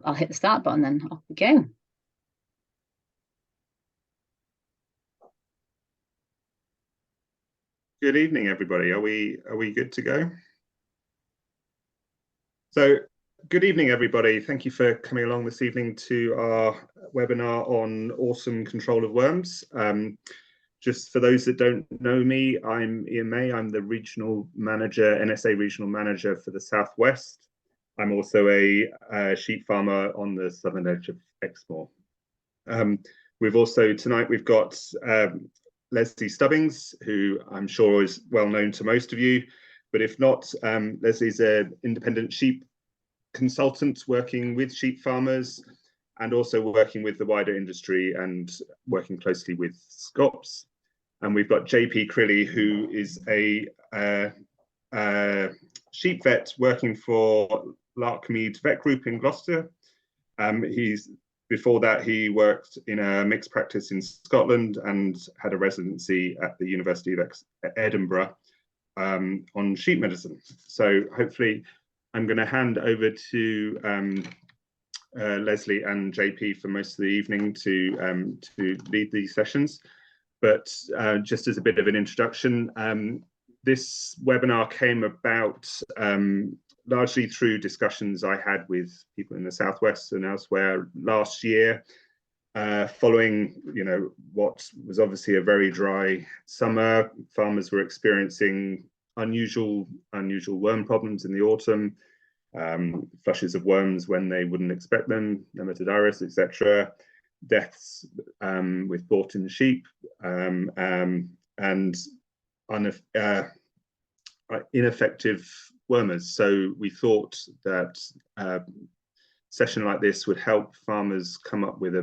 I'll hit the start button then. Off we go. Good evening, everybody. Are we good to go? So, good evening, everybody. Thank you for coming along this evening to our webinar on awesome control of worms. Just for those that don't know me, I'm Ian May. I'm the regional manager, NSA regional manager for the Southwest. I'm also a sheep farmer on the southern edge of Exmoor. Tonight we've got Lesley Stubbings, who I'm sure is well known to most of you, but if not, Lesley's an independent sheep consultant working with sheep farmers and also working with the wider industry and working closely with SCOPs. And we've got JP Crilly, who is a sheep vet working for Larkmead Vet Group in Gloucester. Before that, he worked in a mixed practice in Scotland and had a residency at the University of Edinburgh on sheep medicine. So hopefully I'm going to hand over to Lesley and JP for most of the evening to lead these sessions. But just as a bit of an introduction, this webinar came about largely through discussions I had with people in the Southwest and elsewhere last year, following what was obviously a very dry summer. Farmers were experiencing unusual worm problems in the autumn, flushes of worms when they wouldn't expect them, nematodirus, etc., deaths with bought-in sheep, and ineffective wormers. So we thought that a session like this would help farmers come up with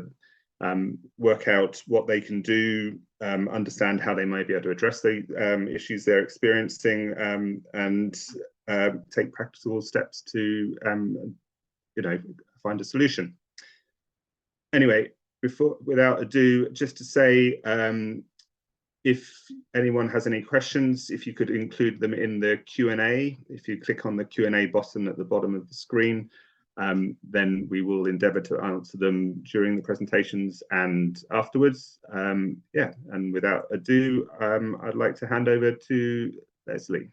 work out what they can do, understand how they might be able to address the issues they're experiencing, and take practical steps to find a solution. Anyway, without ado, just to say, if anyone has any questions, if you could include them in the Q&A. If you click on the Q&A button at the bottom of the screen, then we will endeavour to answer them during the presentations and afterwards. And without ado, I'd like to hand over to Lesley.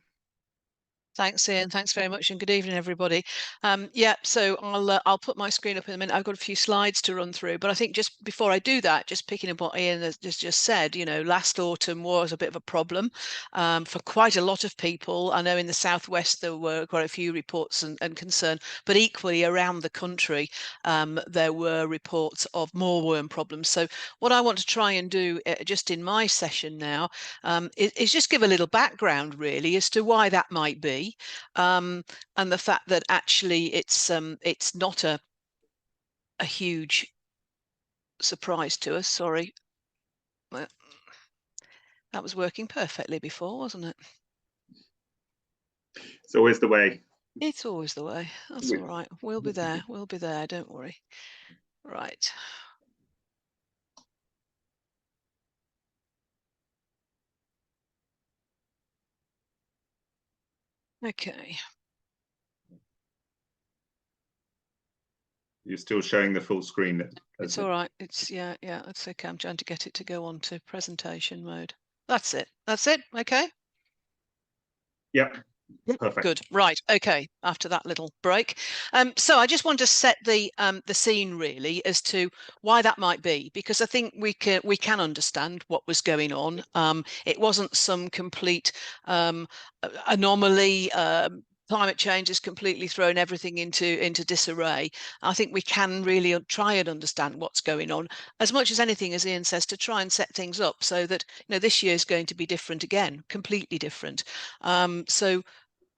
Thanks, Ian. Thanks very much, and good evening, everybody. So I'll put my screen up in a minute. I've got a few slides to run through, but I think just before I do that, just picking up what Ian has just said, last autumn was a bit of a problem for quite a lot of people. I know in the Southwest there were quite a few reports and concern, but equally around the country there were reports of more worm problems. So what I want to try and do just in my session now is just give a little background really as to why that might be. And the fact that actually it's not a huge surprise to us. Sorry, that was working perfectly before, wasn't it? It's always the way. It's always the way. That's all right. We'll be there. We'll be there. Don't worry. Right. Okay. You're still showing the full screen. It's all right. It's yeah. That's okay. I'm trying to get it to go on to presentation mode. That's it. That's it. Okay. Yep. Perfect. Good. Right. Okay. After that little break, so I just want to set the scene really as to why that might be, because I think we can understand what was going on. It wasn't some complete anomaly. Climate change has completely thrown everything into disarray. I think we can really try and understand what's going on as much as anything, as Ian says, to try and set things up so that this year is going to be different again, completely different. So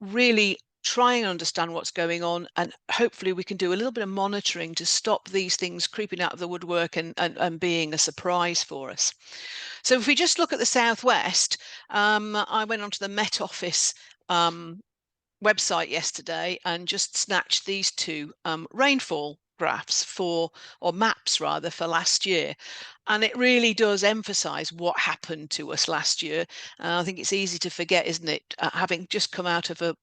really try and understand what's going on, and hopefully we can do a little bit of monitoring to stop these things creeping out of the woodwork and being a surprise for us. So if we just look at the Southwest, I went onto the Met Office website yesterday and just snatched these two rainfall graphs for, or maps rather, for last year. And it really does emphasize what happened to us last year. I think it's easy to forget, isn't it, having just come out of a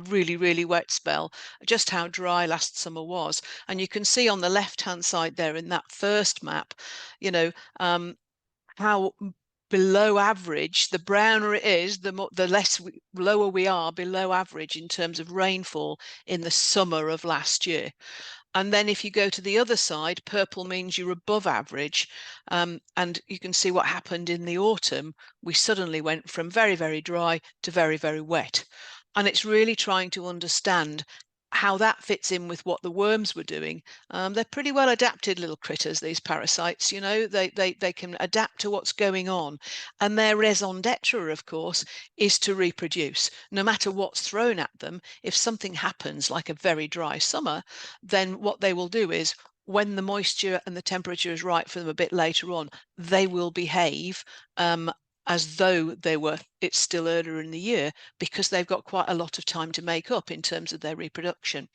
really, really wet spell, just how dry last summer was. And you can see on the left-hand side there in that first map, you know, how below average, the browner it is, the less lower we are below average in terms of rainfall in the summer of last year. And then if you go to the other side, purple means you're above average. And you can see what happened in the autumn. We suddenly went from very, very dry to very, very wet. And it's really trying to understand how that fits in with what the worms were doing. They're pretty well adapted little critters, these parasites, you know, they can adapt to what's going on. And their raison d'etre, of course, is to reproduce. No matter what's thrown at them, if something happens like a very dry summer, then what they will do is, when the moisture and the temperature is right for them a bit later on, they will behave as though it's still earlier in the year, because they've got quite a lot of time to make up in terms of their reproduction.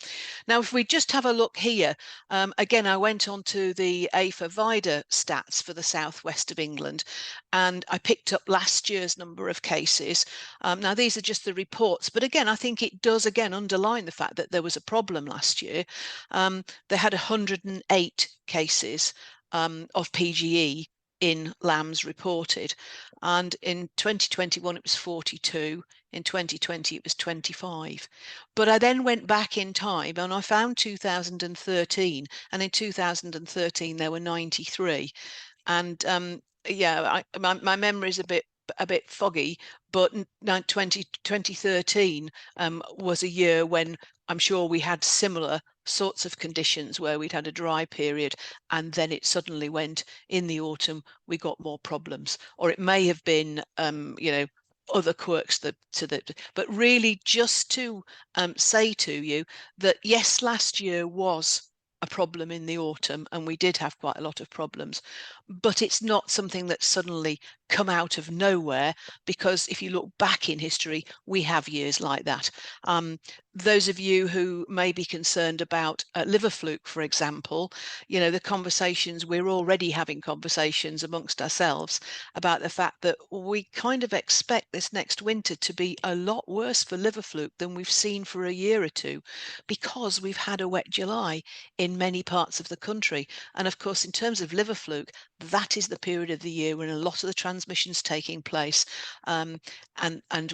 Now, if we just have a look here, again, I went on to the AFA VIDA stats for the southwest of England, and I picked up last year's number of cases. Now, these are just the reports, but again, I think it does again underline the fact that there was a problem last year. They had 108 cases of PGE in lambs reported, and in 2021 it was 42, in 2020 it was 25. But I then went back in time and I found 2013, and in 2013 there were 93. And yeah, my memory is a bit foggy, but 2013 was a year when I'm sure we had similar sorts of conditions where we'd had a dry period, and then it suddenly went in the autumn, we got more problems. Or it may have been, you know, other quirks but really just to say to you that yes, last year was a problem in the autumn, and we did have quite a lot of problems, but it's not something that's suddenly come out of nowhere, because if you look back in history, we have years like that. Those of you who may be concerned about liver fluke, for example, you know, the conversations, we're already having conversations amongst ourselves about the fact that we kind of expect this next winter to be a lot worse for liver fluke than we've seen for a year or two, because we've had a wet July in many parts of the country. And of course, in terms of liver fluke, that is the period of the year when a lot of the transmission's taking place, and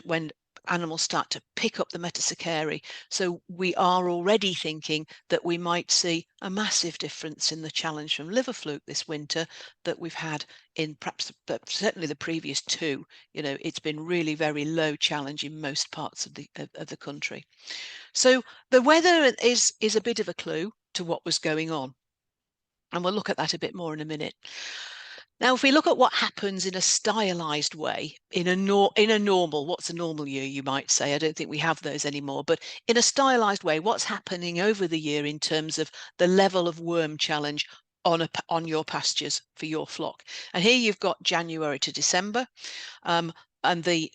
when animals start to pick up the metacercary. So we are already thinking that we might see a massive difference in the challenge from liver fluke this winter that we've had in perhaps, but certainly the previous two. You know, it's been really very low challenge in most parts of the country. So the weather is a bit of a clue to what was going on, and we'll look at that a bit more in a minute. Now, if we look at what happens in a stylized way, in a normal, what's a normal year, you might say? I don't think we have those anymore, but in a stylized way, what's happening over the year in terms of the level of worm challenge on your pastures for your flock? And here you've got January to December, and the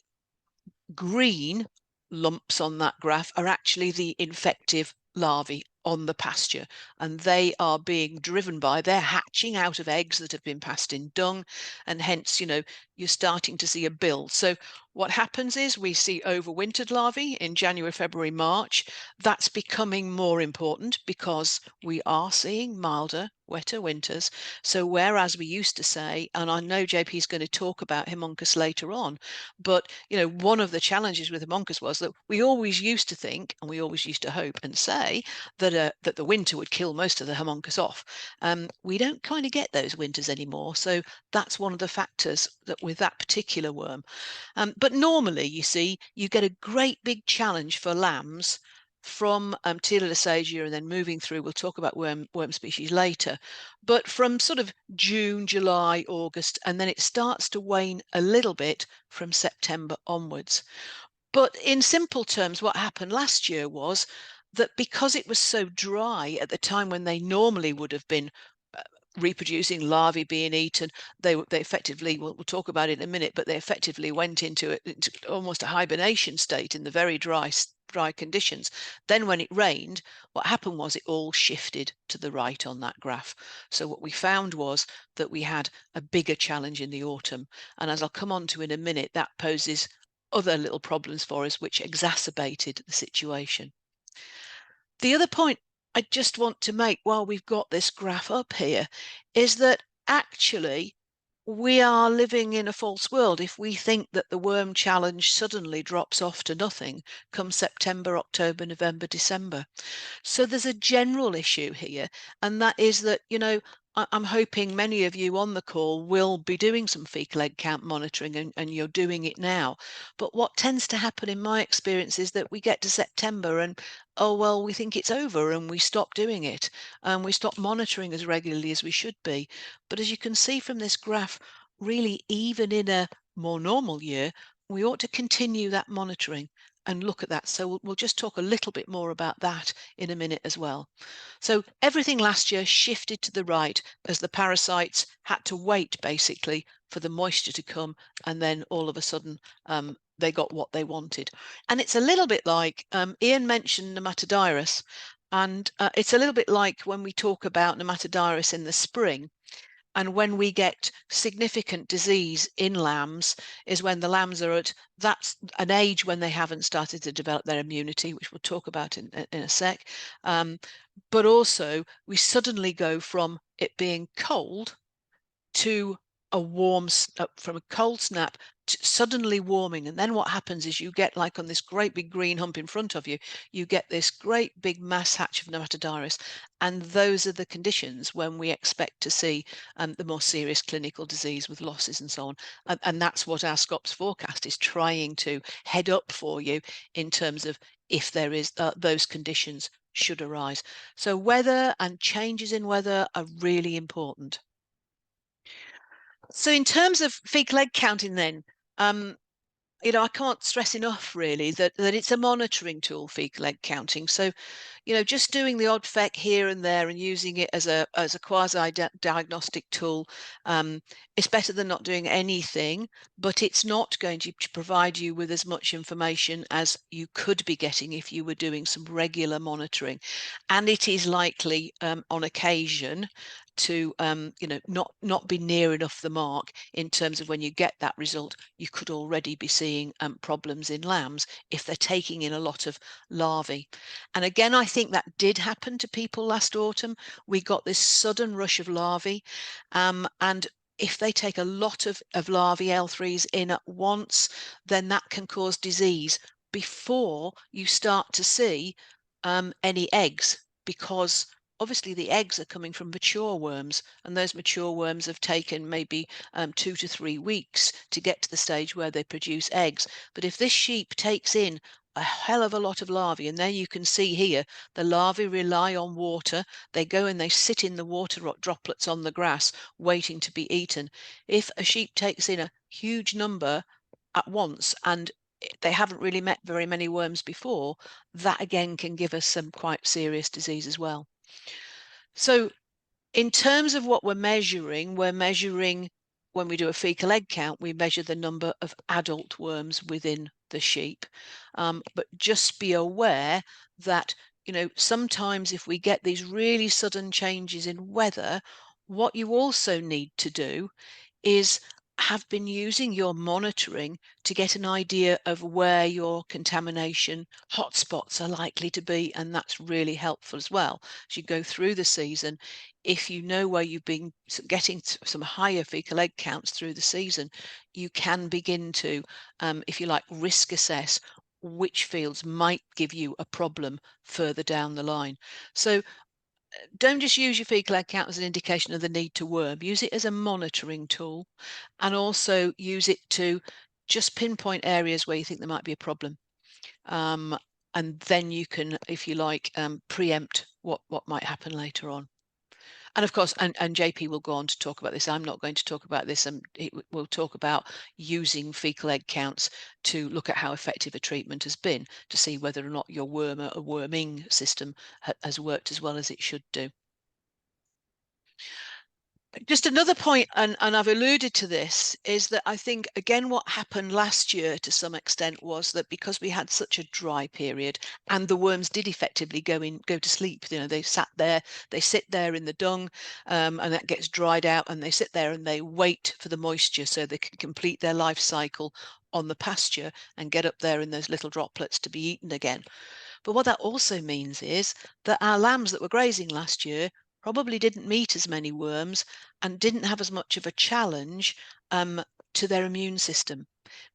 green lumps on that graph are actually the infective larvae on the pasture, and they are being driven by, they're hatching out of eggs that have been passed in dung, and hence, you know, you're starting to see a build. So what happens is we see overwintered larvae in January, February, March. That's becoming more important because we are seeing milder, wetter winters. So whereas we used to say, and I know JP is going to talk about Haemonchus later on, but you know, one of the challenges with Haemonchus was that we always used to think, and we always used to hope and say that the winter would kill most of the Haemonchus off. We don't kind of get those winters anymore, so that's one of the factors that with that particular worm. But normally, you see, you get a great big challenge for lambs from Tila lysagia, and then moving through, we'll talk about worm species later, but from sort of June, July, August, and then it starts to wane a little bit from September onwards. But in simple terms, what happened last year was that because it was so dry at the time when they normally would have been reproducing, larvae being eaten, they effectively, we'll talk about it in a minute, but they effectively went into almost a hibernation state in the very dry dry conditions. Then when it rained, what happened was it all shifted to the right on that graph. So what we found was that we had a bigger challenge in the autumn. And as I'll come on to in a minute, that poses other little problems for us, which exacerbated the situation. The other point I just want to make while we've got this graph up here is that actually we are living in a false world if we think that the worm challenge suddenly drops off to nothing come September, October, November, December. So there's a general issue here, and that is that, you know, I'm hoping many of you on the call will be doing some fecal egg count monitoring, and you're doing it now. But what tends to happen in my experience is that we get to September and, oh, well, we think it's over and we stop doing it, and we stop monitoring as regularly as we should be. But as you can see from this graph, really, even in a more normal year, we ought to continue that monitoring and look at that. So we'll just talk a little bit more about that in a minute as well. So everything last year shifted to the right as the parasites had to wait basically for the moisture to come, and then all of a sudden they got what they wanted. And it's a little bit like Ian mentioned nematodirus, and it's a little bit like when we talk about nematodirus in the spring. And when we get significant disease in lambs is when the lambs are at that's an age when they haven't started to develop their immunity, which we'll talk about in a sec. But also we suddenly go from it being cold to a warm, from a cold snap to suddenly warming. And then what happens is you get, like on this great big green hump in front of you, you get this great big mass hatch of nematodirus. And those are the conditions when we expect to see the more serious clinical disease with losses and so on. And that's what our SCOPS forecast is trying to head up for you in terms of if there is those conditions should arise. So weather and changes in weather are really important. So in terms of fecal egg counting then, you know, I can't stress enough really that it's a monitoring tool, fecal egg counting. So, you know, just doing the odd feck here and there and using it as a quasi-diagnostic tool is better than not doing anything, but it's not going to provide you with as much information as you could be getting if you were doing some regular monitoring. And it is likely on occasion to you know, not be near enough the mark in terms of when you get that result, you could already be seeing problems in lambs if they're taking in a lot of larvae. And again, I think that did happen to people last autumn. We got this sudden rush of larvae, and if they take a lot of larvae L3s in at once, then that can cause disease before you start to see any eggs, because obviously the eggs are coming from mature worms, and those mature worms have taken maybe 2 to 3 weeks to get to the stage where they produce eggs. But if this sheep takes in a hell of a lot of larvae, and there you can see here the larvae rely on water, they go and they sit in the water droplets on the grass waiting to be eaten. If a sheep takes in a huge number at once and they haven't really met very many worms before, that again can give us some quite serious disease as well. So in terms of what we're measuring when we do a fecal egg count, we measure the number of adult worms within the sheep. But just be aware that, you know, sometimes if we get these really sudden changes in weather, what you also need to do is have been using your monitoring to get an idea of where your contamination hotspots are likely to be, and that's really helpful as well. As you go through the season, if you know where you've been getting some higher fecal egg counts through the season, you can begin to, if you like, risk assess which fields might give you a problem further down the line. So don't just use your fecal egg count as an indication of the need to worm. Use it as a monitoring tool, and also use it to just pinpoint areas where you think there might be a problem. And then you can, if you like, preempt what might happen later on. And of course, and JP will go on to talk about this. I'm not going to talk about this, and we'll talk about using fecal egg counts to look at how effective a treatment has been to see whether or not your worming system has worked as well as it should do. Just another point, and I've alluded to this, is that I think, again, what happened last year to some extent was that because we had such a dry period and the worms did effectively go to sleep, you know, they sit there in the dung, and that gets dried out, and they sit there and they wait for the moisture so they can complete their life cycle on the pasture and get up there in those little droplets to be eaten again. But what that also means is that our lambs that were grazing last year probably didn't meet as many worms and didn't have as much of a challenge to their immune system.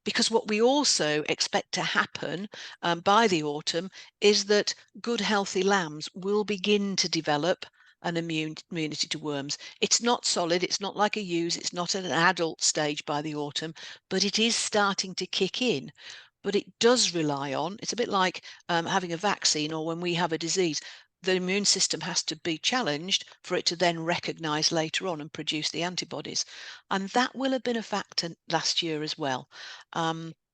Because what we also expect to happen by the autumn is that good, healthy lambs will begin to develop an immunity to worms. It's not solid, it's not like a ewes, it's not at an adult stage by the autumn, but it is starting to kick in. But it does rely on, it's a bit like having a vaccine or when we have a disease. The immune system has to be challenged for it to then recognize later on and produce the antibodies. And that will have been a factor last year as well.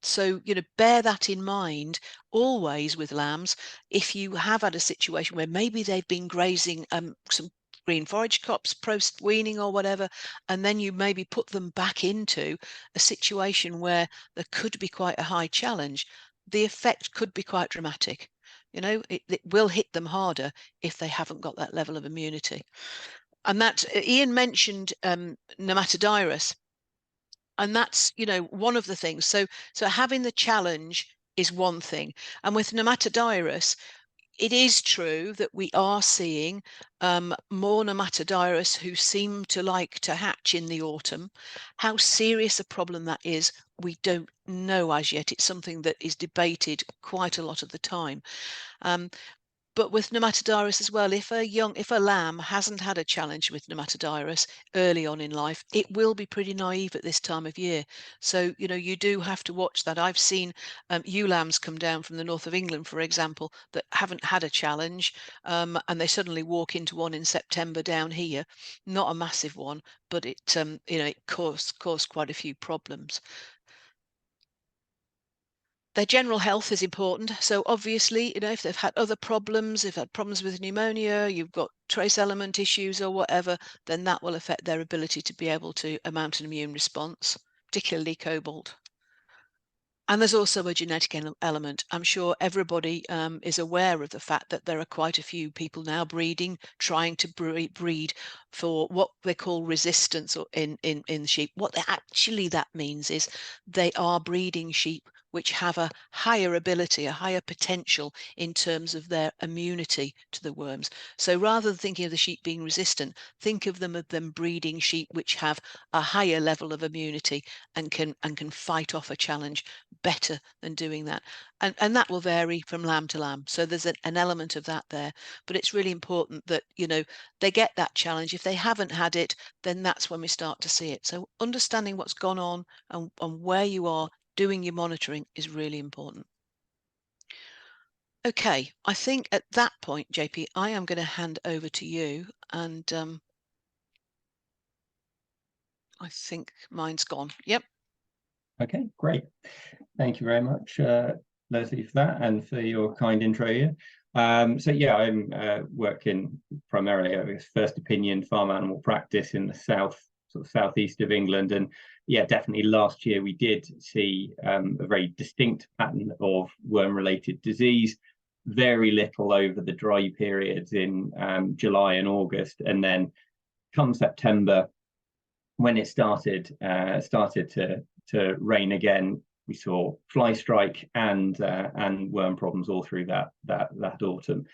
So, you know, bear that in mind always with lambs. If you have had a situation where maybe they've been grazing some green forage crops post weaning or whatever, and then you maybe put them back into a situation where there could be quite a high challenge, the effect could be quite dramatic. You know, it will hit them harder if they haven't got that level of immunity. And that Ian mentioned nematodirus, and that's, you know, one of the things. So having the challenge is one thing, and with nematodirus, it is true that we are seeing more nematodirus who seem to like to hatch in the autumn. How serious a problem that is, we don't know as yet. It's something that is debated quite a lot of the time. But with nematodirus as well, if a lamb hasn't had a challenge with nematodirus early on in life, it will be pretty naive at this time of year. So, you know, you do have to watch that. I've seen ewe lambs come down from the north of England, for example, that haven't had a challenge, and they suddenly walk into one in September down here. Not a massive one, but it you know, it caused quite a few problems. Their general health is important. So obviously, you know, if they've had other problems, if they've had problems with pneumonia, you've got trace element issues or whatever, then that will affect their ability to be able to mount an immune response, particularly cobalt. And there's also a genetic element. I'm sure everybody is aware of the fact that there are quite a few people now trying to breed for what they call resistance in sheep. What actually that means is they are breeding sheep which have a higher ability, a higher potential in terms of their immunity to the worms. So rather than thinking of the sheep being resistant, think of them breeding sheep which have a higher level of immunity and can fight off a challenge better than doing that. And that will vary from lamb to lamb. So there's an element of that there. But it's really important that, you know, they get that challenge. If they haven't had it, then that's when we start to see it. So understanding what's gone on and where you are doing your monitoring is really important. Okay, I think at that point, JP, I am going to hand over to you, and I think mine's gone. Yep. Okay, great. Thank you very much, Lesley, for that and for your kind intro here. So yeah, I'm working primarily at first opinion farm animal practice in the southeast of England, and yeah, definitely last year we did see a very distinct pattern of worm-related disease. Very little over the dry periods in July and August, and then come September, when it started to rain again, we saw fly strike and worm problems all through that autumn.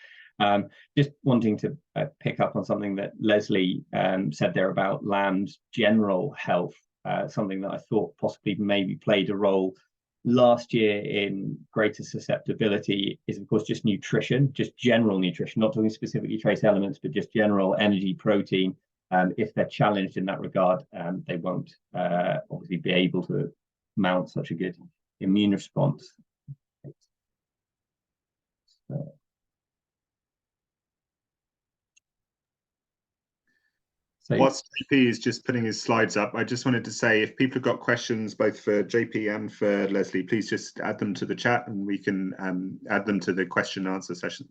Just wanting to pick up on something that Lesley said there about lambs' general health, something that I thought possibly maybe played a role last year in greater susceptibility is, of course, just nutrition, just general nutrition, not talking specifically trace elements, but just general energy, protein. If they're challenged in that regard, they won't obviously be able to mount such a good immune response. So whilst JP is just putting his slides up, I just wanted to say, if people have got questions both for JP and for Lesley, please just add them to the chat, and we can add them to the question and answer session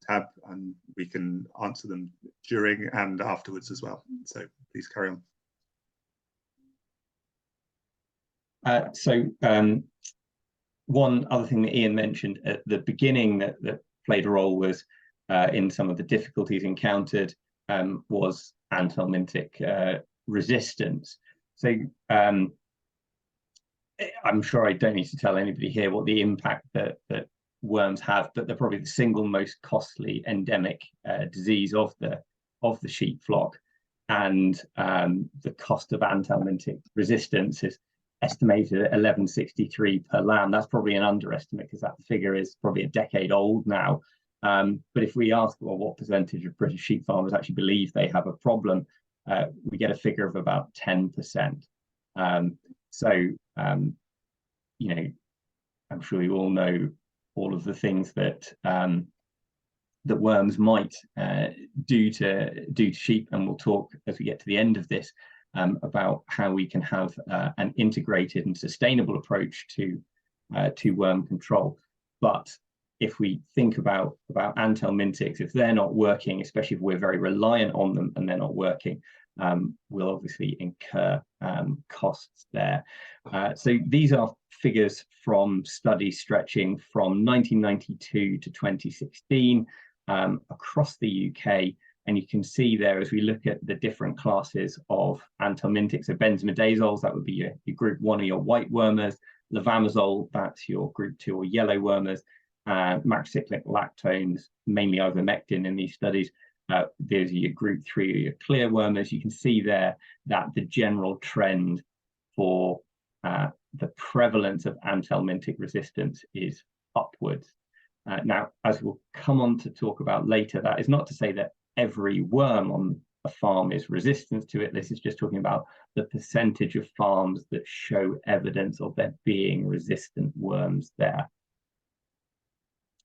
tab, and we can answer them during and afterwards as well. So please carry on. One other thing that Ian mentioned at the beginning that played a role was in some of the difficulties encountered was anthelmintic resistance. So I'm sure I don't need to tell anybody here what the impact that worms have, but they're probably the single most costly endemic disease of the sheep flock, and the cost of anthelmintic resistance is estimated at 1163 per lamb. That's probably an underestimate, because that figure is probably a decade old now. But if we ask, well, what percentage of British sheep farmers actually believe they have a problem, we get a figure of about 10%. You know, I'm sure you all know all of the things that that worms might do to sheep, and we'll talk as we get to the end of this about how we can have an integrated and sustainable approach to worm control. But if we think about anthelmintics, if they're not working, especially if we're very reliant on them and they're not working, we'll obviously incur costs there. So these are figures from studies stretching from 1992 to 2016 across the UK. And you can see there, as we look at the different classes of anthelmintics, so benzimidazoles, that would be your group 1 or your white wormers. Levamisole, that's your group 2 or yellow wormers. Macrocyclic lactones, mainly ivermectin in these studies, those are your group 3 or your clear wormers. You can see there that the general trend for the prevalence of anthelmintic resistance is upwards. Now, as we'll come on to talk about later, that is not to say that every worm on a farm is resistant to it. This is just talking about the percentage of farms that show evidence of there being resistant worms there.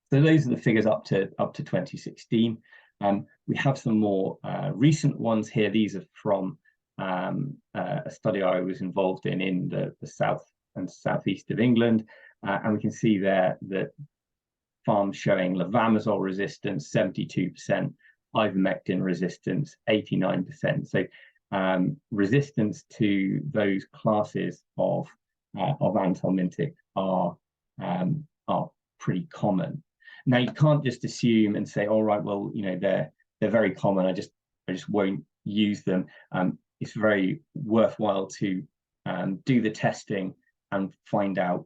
So those are the figures up to 2016. We have some more recent ones here. These are from a study I was involved in the south and southeast of England, and we can see there that farms showing levamisole resistance 72%, ivermectin resistance 89%. So resistance to those classes of anthelmintic are pretty common. Now, you can't just assume and say, all right, well, you know, they're very common, I just won't use them. It's very worthwhile to do the testing and find out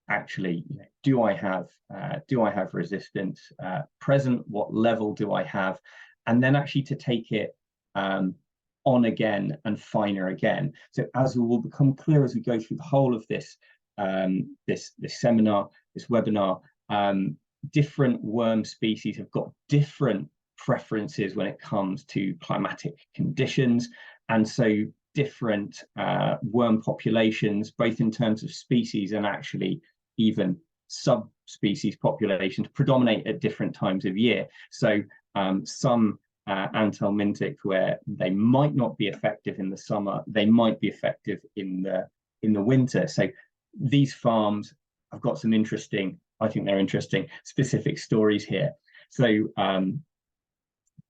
actually, you know, do I have resistance present? What level do I have? And then actually to take it on again and finer again. So as will become clear as we go through the whole of this this seminar, this webinar, different worm species have got different preferences when it comes to climatic conditions, and so different worm populations, both in terms of species and actually even subspecies populations, predominate at different times of year. So some anthelmintics, where they might not be effective in the summer, they might be effective in the winter. So these farms have got some interesting, I think they're interesting, specific stories here. So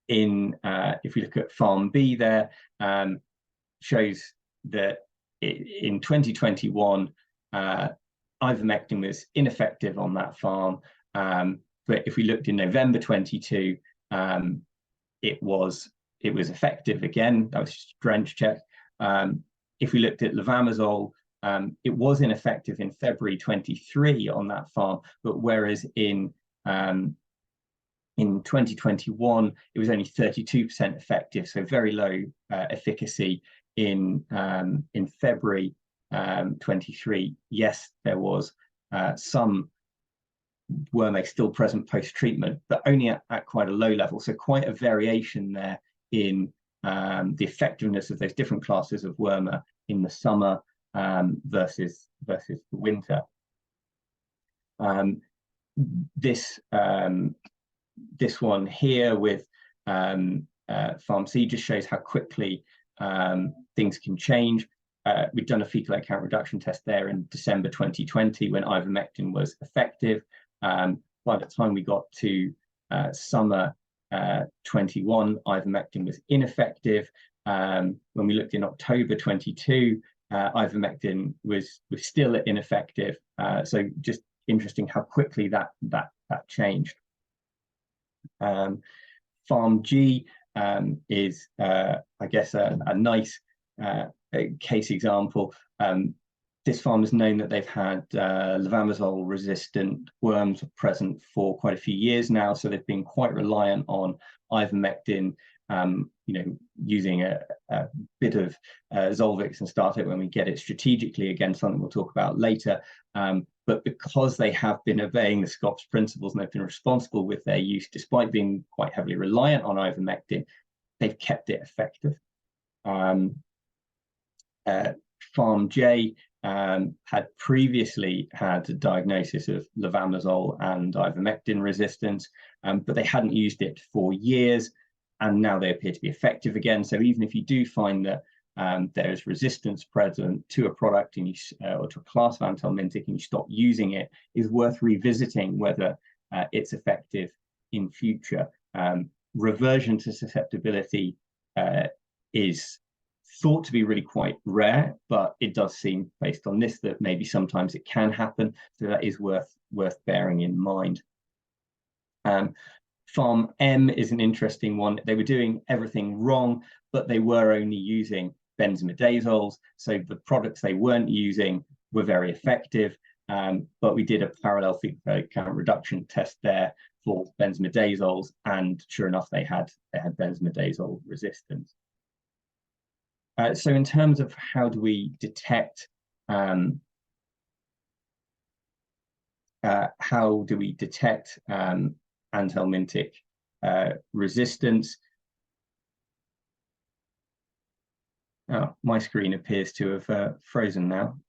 if we look at Farm B there, shows that in 2021, ivermectin was ineffective on that farm. But if we looked in November 22, it was effective again. That was just a drench check. If we looked at levamisole, it was ineffective in February 23 on that farm, but whereas in 2021, it was only 32% effective, so very low efficacy in February 23. Yes, there was some worm still present post-treatment, but only at quite a low level. So quite a variation there in the effectiveness of those different classes of wormer in the summer versus the winter. This one here with Farm C just shows how quickly things can change. We'd done a fecal egg count reduction test there in December 2020 when ivermectin was effective. By the time we got to summer 21, ivermectin was ineffective. When we looked in October 22, ivermectin was still ineffective. So just interesting how quickly that changed. Farm G is, I guess, a nice case example. This farm has known that they've had levamisole resistant worms present for quite a few years now, so they've been quite reliant on ivermectin, using a bit of Zolvix and start it when we get it strategically, again something we'll talk about later. But because they have been obeying the SCOPS principles and they've been responsible with their use despite being quite heavily reliant on ivermectin, they've kept it effective. Farm J had previously had a diagnosis of levamisole and ivermectin resistance, but they hadn't used it for years, and now they appear to be effective again. So even if you do find that there is resistance present to a product and or to a class of anthelmintic and you stop using it, is worth revisiting whether it's effective in future. Reversion to susceptibility is thought to be really quite rare, but it does seem, based on this, that maybe sometimes it can happen, so that is worth bearing in mind. Farm M is an interesting one. They were doing everything wrong, but they were only using benzimidazoles, so the products they weren't using were very effective. But we did a parallel fecal egg count reduction test there for benzimidazoles, and sure enough, they had benzimidazole resistance. So in terms of how do we detect anthelmintic resistance? Oh, my screen appears to have frozen now.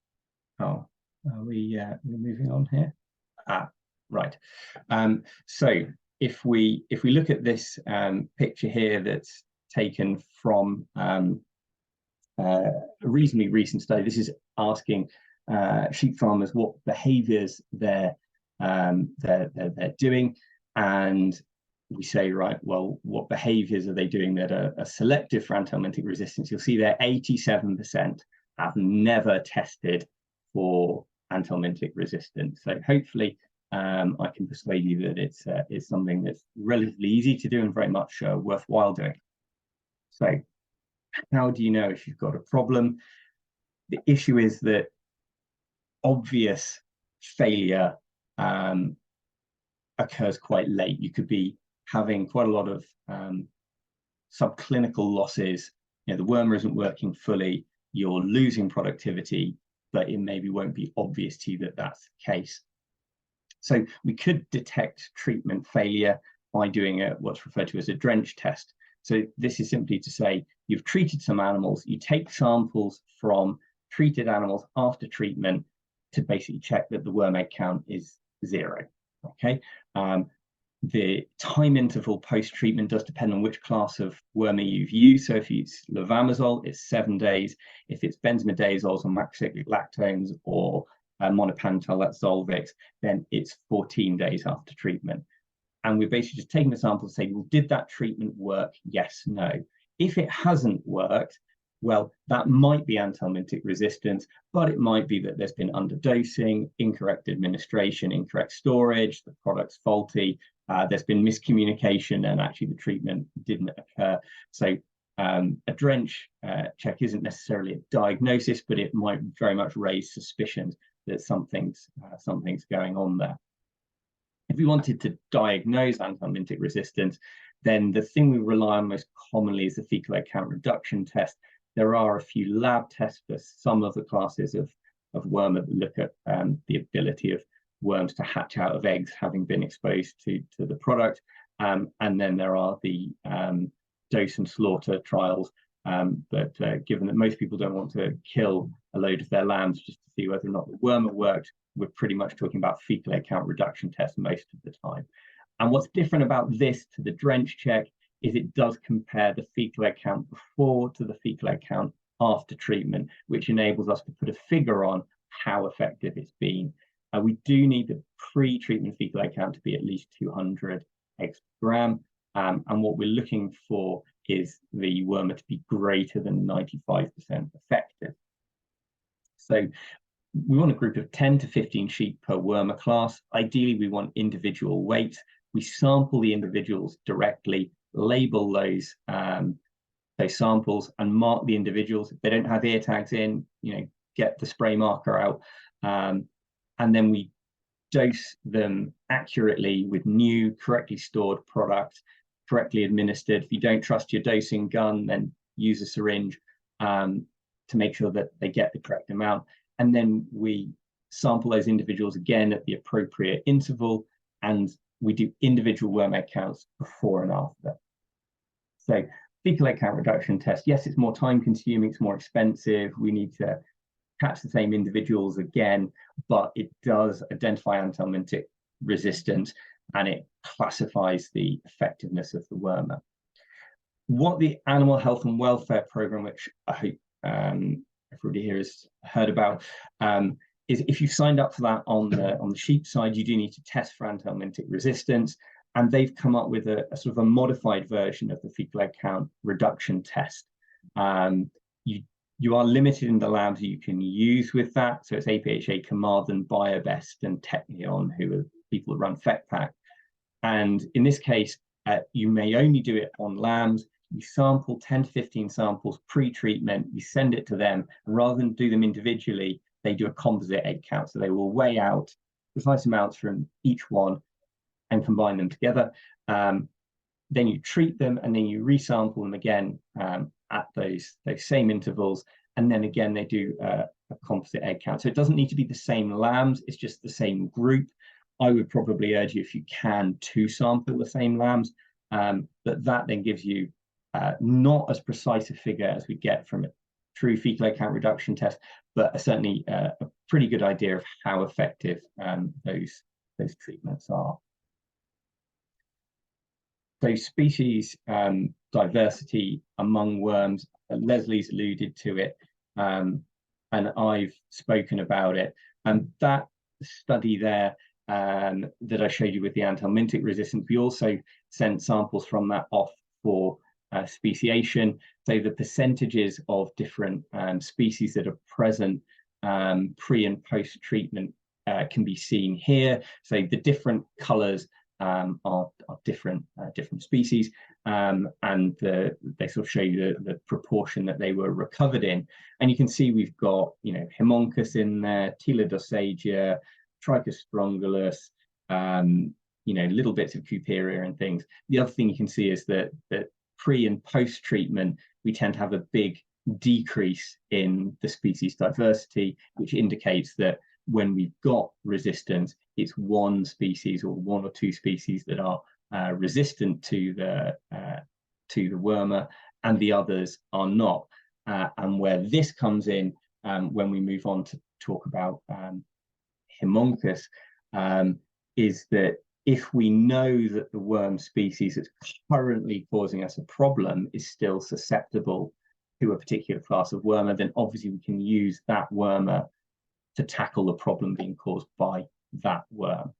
Oh, are we moving on here? Right. So if we look at this picture here that's taken from a reasonably recent study, this is asking sheep farmers what behaviours they're doing, and we say, right, well, what behaviours are they doing that are selective for anthelmintic resistance? You'll see there 87% have never tested for anthelmintic resistance. So hopefully I can persuade you that it's something that's relatively easy to do and very much worthwhile doing. So how do you know if you've got a problem? The issue is that obvious failure occurs quite late. You could be having quite a lot of subclinical losses. The wormer isn't working fully, you're losing productivity, but it maybe won't be obvious to you that that's the case. So we could detect treatment failure by doing what's referred to as a drench test. So this is simply to say you've treated some animals, you take samples from treated animals after treatment to basically check that the worm egg count is 0. Okay. The time interval post-treatment does depend on which class of wormer you've used. So if it's levamisole, it's 7 days. If it's benzimidazoles or macrocyclic lactones or monopantal, that's Zolvix, then it's 14 days after treatment. And we're basically just taking the sample to say, well, did that treatment work? Yes, no. If it hasn't worked, well, that might be anthelmintic resistance, but it might be that there's been underdosing, incorrect administration, incorrect storage, the product's faulty, there's been miscommunication, and actually the treatment didn't occur. So a drench check isn't necessarily a diagnosis, but it might very much raise suspicions that something's going on there. If we wanted to diagnose anthelmintic resistance, then the thing we rely on most commonly is the fecal egg count reduction test. There are a few lab tests for some of the classes of worm that look at the ability of worms to hatch out of eggs having been exposed to the product. And then there are the dose and slaughter trials. But given that most people don't want to kill a load of their lambs just to see whether or not the wormer worked, we're pretty much talking about fecal egg count reduction tests most of the time. And what's different about this to the drench check is it does compare the fecal egg count before to the fecal egg count after treatment, which enables us to put a figure on how effective it's been. We do need the pre-treatment fecal egg count to be at least 200 eggs per gram, and what we're looking for is the wormer to be greater than 95% effective. So we want a group of 10 to 15 sheep per wormer class. Ideally, we want individual weight. We sample the individuals directly, label those samples, and mark the individuals. If they don't have ear tags in, get the spray marker out, and then we dose them accurately with new, correctly stored product, correctly administered. If you don't trust your dosing gun, then use a syringe to make sure that they get the correct amount. And then we sample those individuals again at the appropriate interval, and we do individual worm egg counts before and after. So fecal egg count reduction test, yes, it's more time consuming, it's more expensive. We need to catch the same individuals again, but it does identify anthelmintic resistance and it classifies the effectiveness of the wormer. What the Animal Health and Welfare Programme, which I hope everybody here has heard about, is if you signed up for that on the sheep side, you do need to test for anthelmintic resistance, and they've come up with a sort of a modified version of the fecal egg count reduction test. You are limited in the labs you can use with that, so it's APHA, Carmarthen, BioBest, and Technion, who are people that run FECPAC. And in this case, you may only do it on lambs. You sample 10 to 15 samples pre-treatment, you send it to them, and rather than do them individually, they do a composite egg count. So they will weigh out precise amounts from each one and combine them together. Then you treat them, and then you resample them again at those same intervals. And then again, they do a composite egg count. So it doesn't need to be the same lambs, it's just the same group. I would probably urge you, if you can, to sample the same lambs, but that then gives you not as precise a figure as we get from a true fecal egg count reduction test, but certainly a pretty good idea of how effective those treatments are. So species diversity among worms, Lesley's alluded to it, and I've spoken about it. And that study there that I showed you with the anthelmintic resistance, we also sent samples from that off for speciation. So the percentages of different species that are present pre and post treatment can be seen here. So the different colors are different species, and they sort of show you the proportion that they were recovered in. And you can see we've got Haemoncus in there, Teledossagia, Trichus strongylus, little bits of Cuperia and things. The other thing you can see is that pre and post treatment we tend to have a big decrease in the species diversity, which indicates that when we've got resistance, it's one species or one or two species that are resistant to the wormer, and the others are not. And where this comes in, when we move on to talk about Haemoncus, is that if we know that the worm species that's currently causing us a problem is still susceptible to a particular class of wormer, then obviously we can use that wormer to tackle the problem being caused by that worm.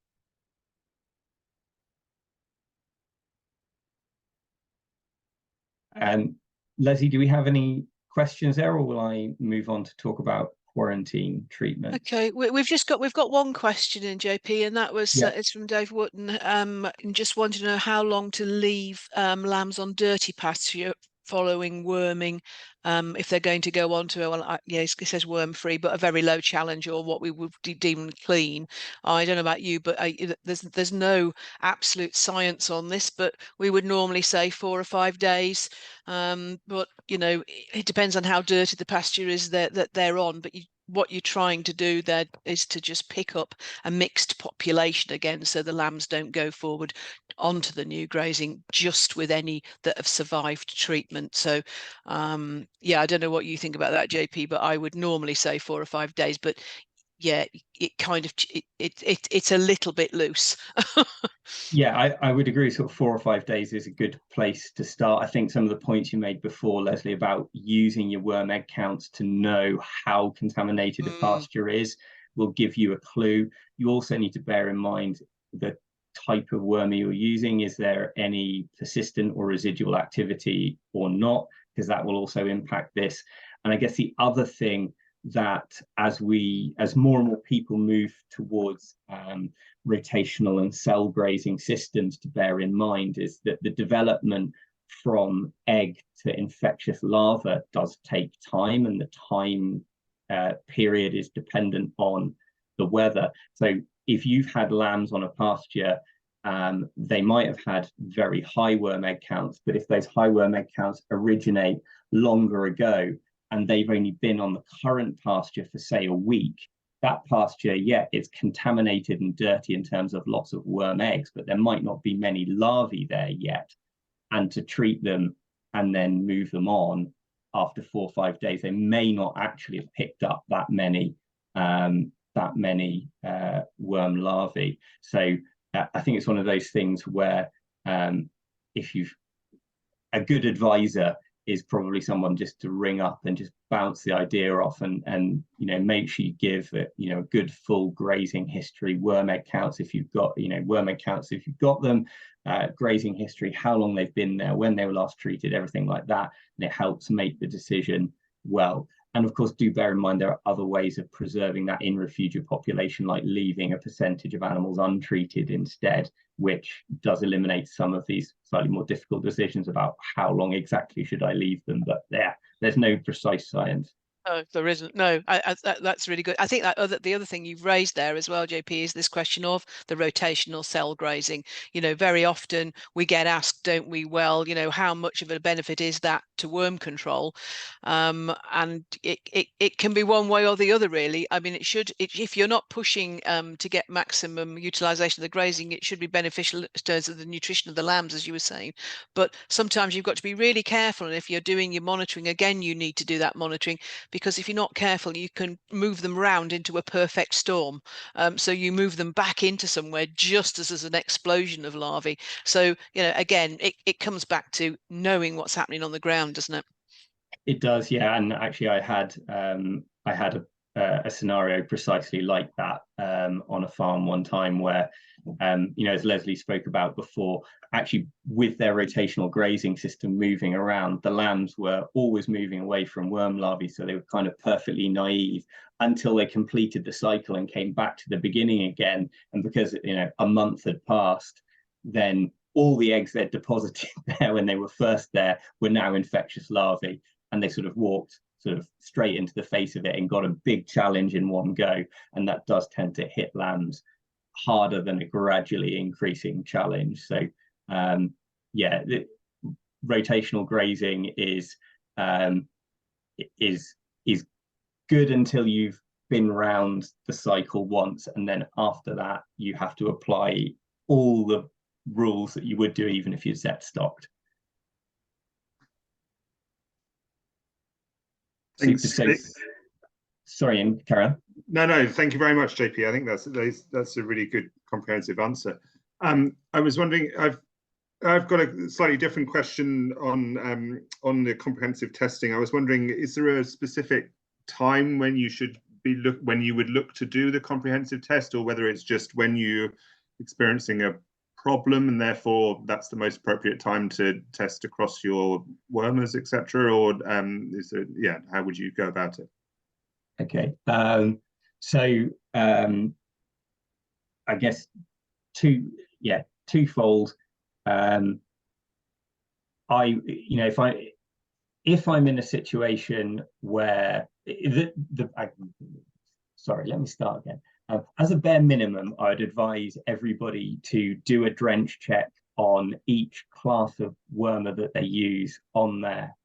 Lesley, do we have any questions there, or will I move on to talk about quarantine treatment? Okay, we've got one question in, JP, and that was it's from Dave Wotton, and just wanted to know how long to leave lambs on dirty pasture following worming, if they're going to go on to it says worm free, but a very low challenge, or what we would deem clean. I don't know about you, but there's no absolute science on this, but we would normally say 4 or 5 days. But it depends on how dirty the pasture is that they're on. But what you're trying to do there is to just pick up a mixed population again, so the lambs don't go forward onto the new grazing just with any that have survived treatment. So I don't know what you think about that, JP, but I would normally say 4 or 5 days, but yeah, it kind of it's a little bit loose. Yeah, I would agree. Sort of 4 or 5 days is a good place to start. I think some of the points you made before, Lesley, about using your worm egg counts to know how contaminated a pasture is will give you a clue. You also need to bear in mind the type of worm you're using. Is there any persistent or residual activity or not? Because that will also impact this. And I guess the other thing that as more and more people move towards rotational and cell grazing systems, to bear in mind is that the development from egg to infectious larva does take time, and the time period is dependent on the weather. So if you've had lambs on a pasture, they might have had very high worm egg counts, but if those high worm egg counts originate longer ago and they've only been on the current pasture for, say, a week, that pasture, yeah, it's contaminated and dirty in terms of lots of worm eggs, but there might not be many larvae there yet. And to treat them and then move them on after 4 or 5 days, they may not actually have picked up that many worm larvae. So I think it's one of those things where if you've a good advisor is probably someone just to ring up and just bounce the idea off, and you know, make sure you give a good full grazing history, worm egg counts if you've got worm egg counts if you've got them, grazing history, how long they've been there, when they were last treated, everything like that, and it helps make the decision well. And of course, do bear in mind there are other ways of preserving that in refugia population, like leaving a percentage of animals untreated instead, which does eliminate some of these slightly more difficult decisions about how long exactly should I leave them. But there's no precise science. No, there isn't. No, that's really good. I think that the other thing you've raised there as well, JP, is this question of the rotational cell grazing. You know, very often we get asked, don't we? Well, you know, how much of a benefit is that to worm control? And it can be one way or the other, really. I mean, if you're not pushing to get maximum utilization of the grazing, it should be beneficial in terms of the nutrition of the lambs, as you were saying. But sometimes you've got to be really careful, and if you're doing your monitoring, again, you need to do that monitoring, because if you're not careful, you can move them around into a perfect storm. So you move them back into somewhere just as there's an explosion of larvae. So, you know, again, it comes back to knowing what's happening on the ground, doesn't it? It does, yeah. And actually, I had a scenario precisely like that on a farm one time where, as Lesley spoke about before, actually with their rotational grazing system moving around, the lambs were always moving away from worm larvae, so they were kind of perfectly naive until they completed the cycle and came back to the beginning again. And because a month had passed, then all the eggs they'd deposited there when they were first there were now infectious larvae, and they sort of walked straight into the face of it and got a big challenge in one go. And that does tend to hit lambs harder than a gradually increasing challenge. So rotational grazing is good until you've been round the cycle once, and then after that you have to apply all the rules that you would do even if you're set stocked. Sorry, and Karen. No, thank you very much, JP. I think that's a really good comprehensive answer. I was wondering, I've got a slightly different question on the comprehensive testing. I was wondering, is there a specific time when you would look to do the comprehensive test, or whether it's just when you're experiencing a problem and therefore that's the most appropriate time to test across your wormers, etc., or how would you go about it? Okay, so I guess twofold. If I'm in a situation where sorry, let me start again. As a bare minimum, I'd advise everybody to do a drench check on each class of wormer that they use on their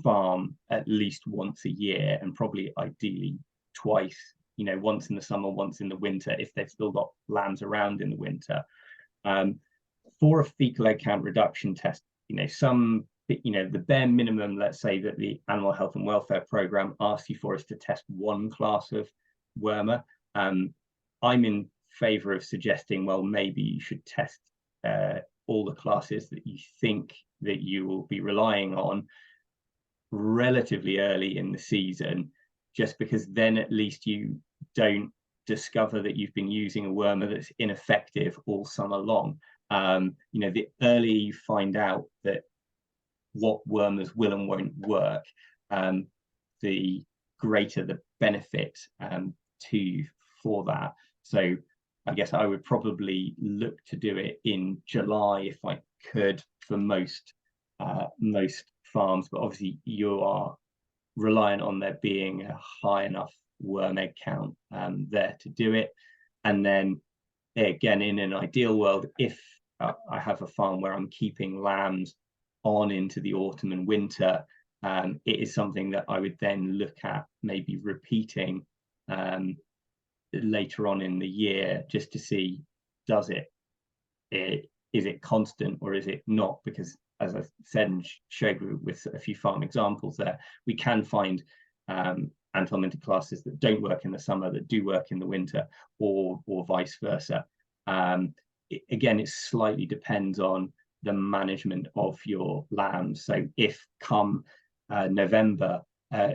farm at least once a year, and probably ideally twice, once in the summer, once in the winter, if they've still got lambs around in the winter. For a fecal egg count reduction test, the bare minimum, let's say that the Animal Health and Welfare Programme asks you for is to test one class of wormer. I'm in favour of suggesting, well, maybe you should test all the classes that you think that you will be relying on relatively early in the season, just because then at least you don't discover that you've been using a wormer that's ineffective all summer long. You know, the earlier you find out that what wormers will and won't work, the greater the benefit to you for that. So I guess I would probably look to do it in July if I could for most farms, but obviously you are reliant on there being a high enough worm egg count there to do it. And then again, in an ideal world, if I have a farm where I'm keeping lambs on into the autumn and winter, it is something that I would then look at maybe repeating later on in the year, just to see, is it constant or is it not? Because as I said and showed with a few farm examples there, we can find anthelmintic classes that don't work in the summer that do work in the winter, or vice versa. Again, it slightly depends on the management of your lambs. So if come November,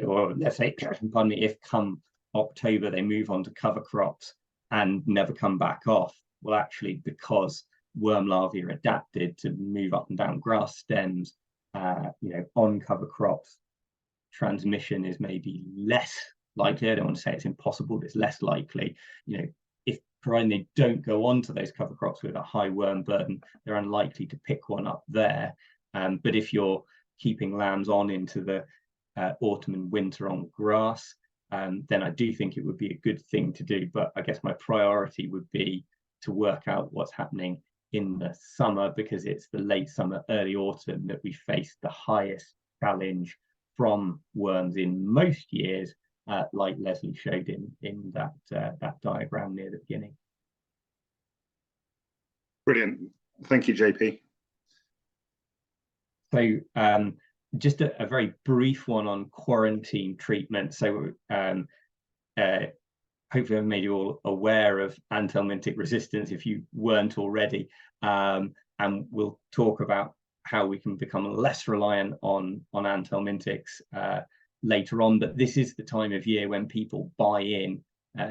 or let's say, pardon me, if come October they move on to cover crops and never come back off, well, actually, because worm larvae are adapted to move up and down grass stems, you know, on cover crops, transmission is maybe less likely. I don't want to say it's impossible, but it's less likely. You know, if provided they don't go on to those cover crops with a high worm burden, they're unlikely to pick one up there. But if you're keeping lambs on into the autumn and winter on grass, then I do think it would be a good thing to do. But I guess my priority would be to work out what's happening in the summer, because it's the late summer, early autumn that we face the highest challenge from worms in most years, like Lesley showed in that diagram near the beginning. Brilliant. Thank you, JP. So just a very brief one on quarantine treatment. So hopefully I've made you all aware of anthelmintic resistance if you weren't already. And we'll talk about how we can become less reliant on anthelmintics later on. But this is the time of year when people buy in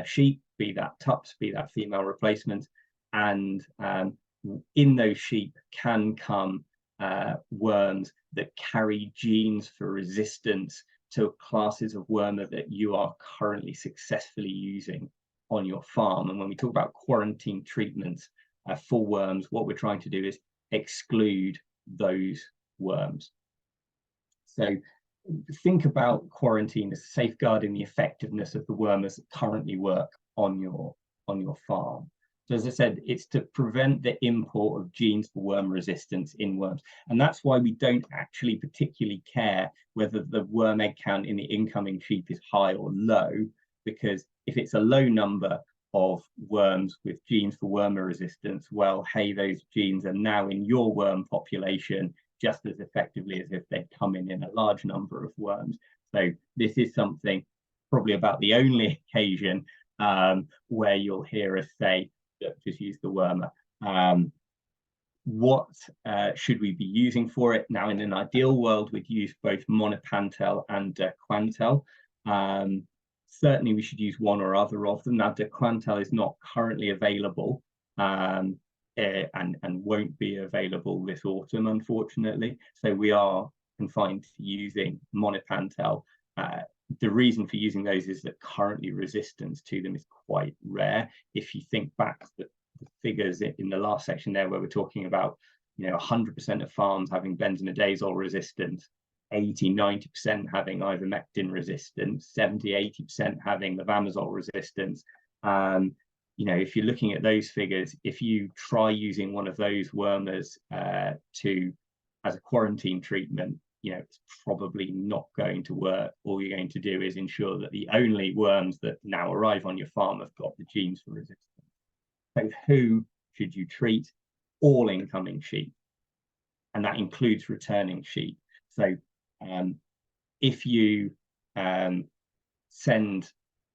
sheep, be that tups, be that female replacement, and in those sheep can come worms that carry genes for resistance to classes of wormer that you are currently successfully using on your farm. And when we talk about quarantine treatments for worms, what we're trying to do is exclude those worms. So think about quarantine as safeguarding the effectiveness of the wormers that currently work on your farm. So as I said, it's to prevent the import of genes for worm resistance in worms. And that's why we don't actually particularly care whether the worm egg count in the incoming sheep is high or low, because if it's a low number of worms with genes for wormer resistance, well, hey, those genes are now in your worm population just as effectively as if they'd come in a large number of worms. So this is something, probably about the only occasion where you'll hear us say, just use the wormer. What should we be using for it? Now, in an ideal world, we'd use both Monopantel and Quantel. Certainly, we should use one or other of them. Now, Quantel is not currently available and won't be available this autumn, unfortunately. So we are confined to using Monopantel. The reason for using those is that currently resistance to them is quite rare. If you think back to the figures in the last section there, where we're talking about, 100% of farms having benzimidazole resistance, 80–90% having ivermectin resistance, 70–80% having levamisole resistance. If you're looking at those figures, if you try using one of those wormers as a quarantine treatment, it's probably not going to work. All you're going to do is ensure that the only worms that now arrive on your farm have got the genes for resistance. So who should you treat? All incoming sheep, and that includes returning sheep. So if you send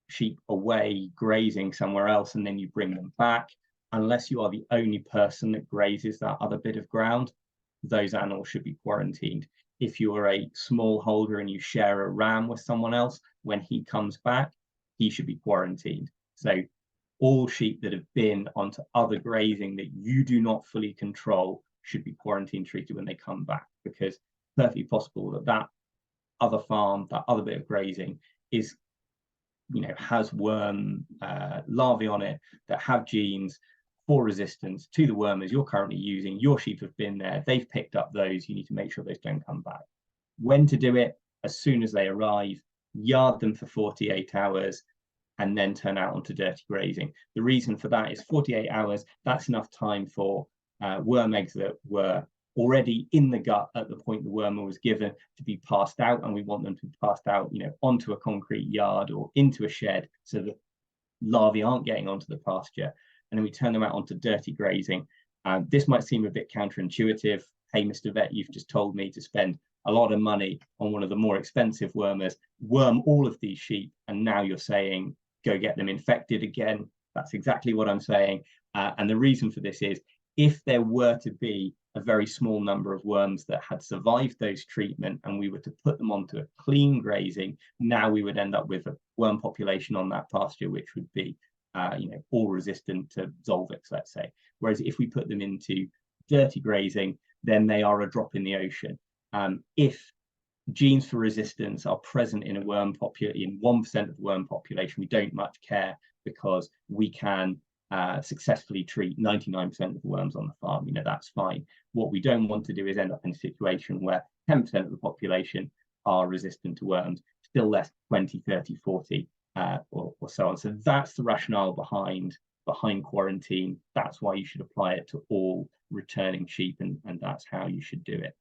sheep away grazing somewhere else and then you bring them back, unless you are the only person that grazes that other bit of ground, those animals should be quarantined. If you are a smallholder and you share a ram with someone else, when he comes back, he should be quarantined. So all sheep that have been onto other grazing that you do not fully control should be quarantine treated when they come back, because it's perfectly possible that that other farm, that other bit of grazing is, has worm larvae on it that have genes for resistance to the wormers you're currently using. Your sheep have been there, they've picked up those, you need to make sure those don't come back. When to do it? As soon as they arrive, yard them for 48 hours, and then turn out onto dirty grazing. The reason for that is 48 hours, that's enough time for worm eggs that were already in the gut at the point the wormer was given to be passed out, and we want them to be passed out, onto a concrete yard or into a shed so that larvae aren't getting onto the pasture, and then we turn them out onto dirty grazing. This might seem a bit counterintuitive. Hey, Mr. Vet, you've just told me to spend a lot of money on one of the more expensive wormers, worm all of these sheep, and now you're saying go get them infected again. That's exactly what I'm saying. And the reason for this is, if there were to be a very small number of worms that had survived those treatment and we were to put them onto a clean grazing, now we would end up with a worm population on that pasture which would be all resistant to Zolvix, let's say. Whereas if we put them into dirty grazing, then they are a drop in the ocean. If genes for resistance are present in a worm population, in 1% of the worm population, we don't much care, because we can successfully treat 99% of the worms on the farm. That's fine. What we don't want to do is end up in a situation where 10% of the population are resistant to worms, still less 20, 30, 40 or so on. So that's the rationale behind quarantine. That's why you should apply it to all returning sheep, and that's how you should do it.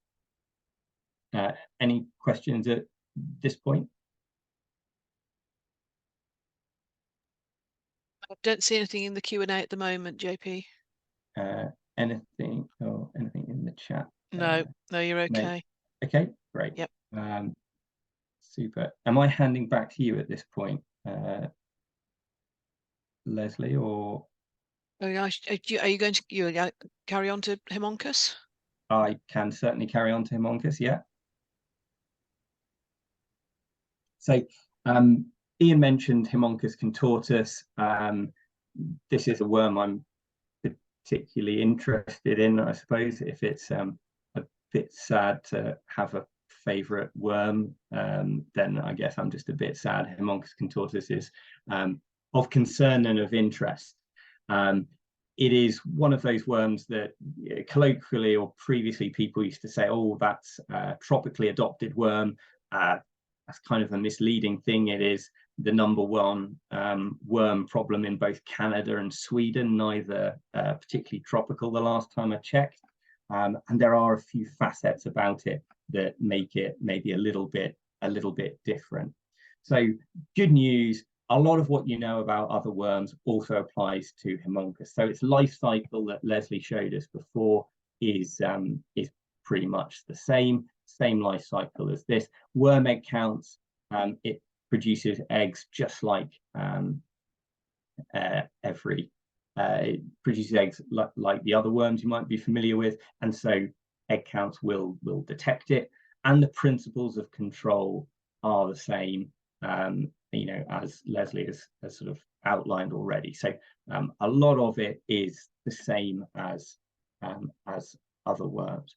Any questions at this point? I don't see anything in the Q&A at the moment, JP. Anything in the chat? No, you're okay. No. Okay, great. Yep. Super. Am I handing back to you at this point, Lesley, or? Are you going to carry on to Haemonchus? I can certainly carry on to Haemonchus, yeah. So Ian mentioned Haemonchus contortus. This is a worm I'm particularly interested in, I suppose. If it's a bit sad to have a favorite worm, then I guess I'm just a bit sad. Haemonchus contortus is of concern and of interest. It is one of those worms that colloquially or previously people used to say, oh, that's a tropically adopted worm. That's kind of a misleading thing. It is the #1 worm problem in both Canada and Sweden, neither particularly tropical the last time I checked. And there are a few facets about it that make it maybe a little bit different. So good news, a lot of what you know about other worms also applies to Haemonchus. So its life cycle that Lesley showed us before is pretty much the same life cycle as this. Worm egg counts, it produces eggs just like it produces eggs like the other worms you might be familiar with, and so egg counts will detect it, and the principles of control are the same, as Lesley has sort of outlined already. So a lot of it is the same as other worms.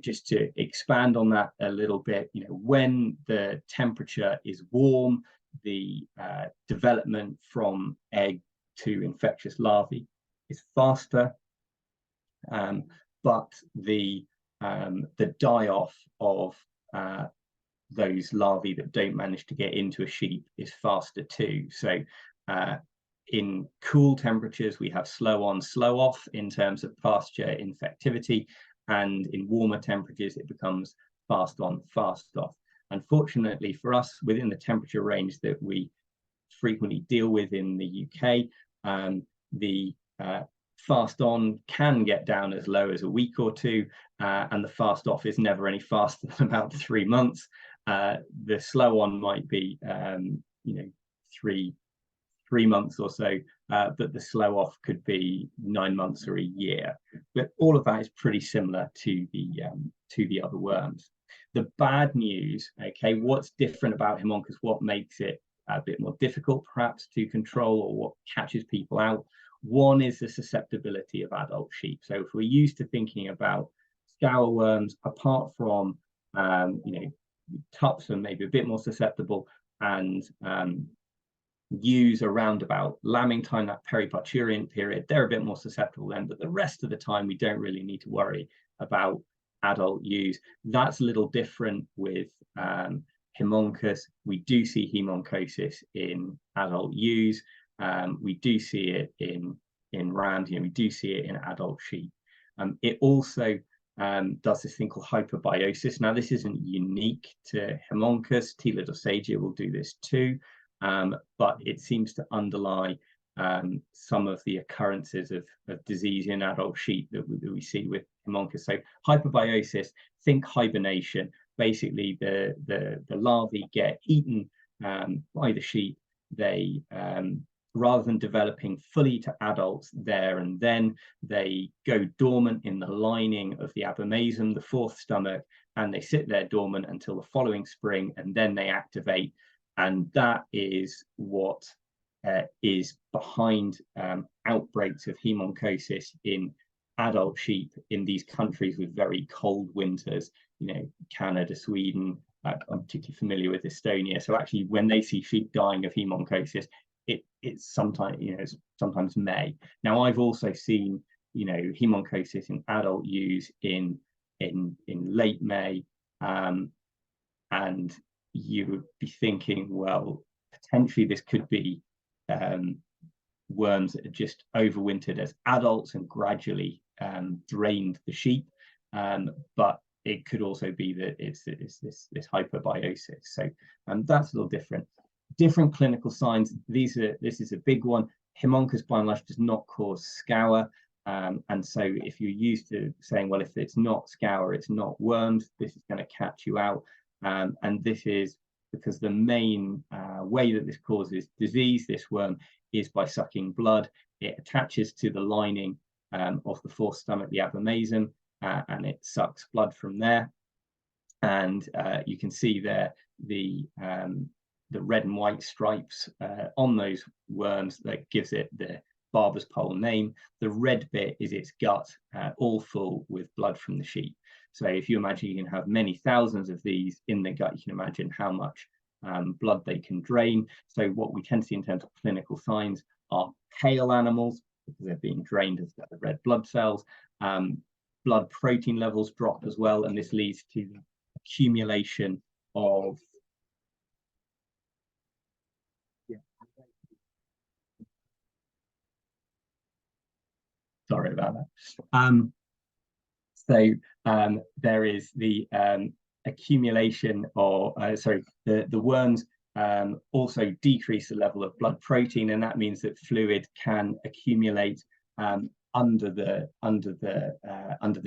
Just to expand on that a little bit, when the temperature is warm, the development from egg to infectious larvae is faster, but the die-off of those larvae that don't manage to get into a sheep is faster too. So in cool temperatures, we have slow on, slow off in terms of pasture infectivity, and in warmer temperatures, it becomes fast on, fast off. Unfortunately for us, within the temperature range that we frequently deal with in the UK, the fast on can get down as low as a week or two, and the fast off is never any faster than about 3 months. The slow on might be, you know, three months or so, but the slow off could be 9 months or a year. But all of that is pretty similar to the other worms. The bad news, okay, what's different about Haemonchus? What makes it a bit more difficult, perhaps, to control, or what catches people out? One is the susceptibility of adult sheep. So if we're used to thinking about scour worms, apart from you know, tups are maybe a bit more susceptible, and ewes around about lambing time, that periparturient period, they're a bit more susceptible then, but the rest of the time we don't really need to worry about adult ewes. That's a little different with Haemonchus. We do see haemonchosis in adult ewes. We do see it in rams, you know, we do see it in adult sheep. It also does this thing called hyperbiosis. Now, this isn't unique to Haemonchus. Telodossagia will do this too, but it seems to underlie some of the occurrences of disease in adult sheep that we see with Haemonchus. So hyperbiosis, think hibernation. Basically, the larvae get eaten by the sheep. They rather than developing fully to adults there and then, they go dormant in the lining of the abomasum, the fourth stomach, and they sit there dormant until the following spring, and then they activate. And that is what is behind outbreaks of haemonchosis in adult sheep in these countries with very cold winters, you know, Canada, Sweden. I'm particularly familiar with Estonia. So actually, when they see sheep dying of haemonchosis, it's sometimes, you know, it's sometimes May. Now, I've also seen, you know, haemonchosis in adult ewes in late May, and you would be thinking, well, potentially this could be worms that are just overwintered as adults and gradually drained the sheep, but it could also be that it's this hyperbiosis. So that's a little different. Different clinical signs. This is a big one. Haemonchus by and large does not cause scour, and so if you're used to saying, well, if it's not scour, it's not worms, this is going to catch you out, and this is because the main way that this causes disease, this worm, is by sucking blood. It attaches to the lining of the fourth stomach, the abomasum, and it sucks blood from there. And you can see there the red and white stripes on those worms that gives it the barber's pole name. The red bit is its gut, all full with blood from the sheep. So if you imagine you can have many thousands of these in the gut, you can imagine how much blood they can drain. So what we tend to see in terms of clinical signs are pale animals, because they're being drained of the red blood cells. Blood protein levels drop as well, and this leads to accumulation of sorry about that. There is the accumulation, or the worms also decrease the level of blood protein, and that means that fluid can accumulate under the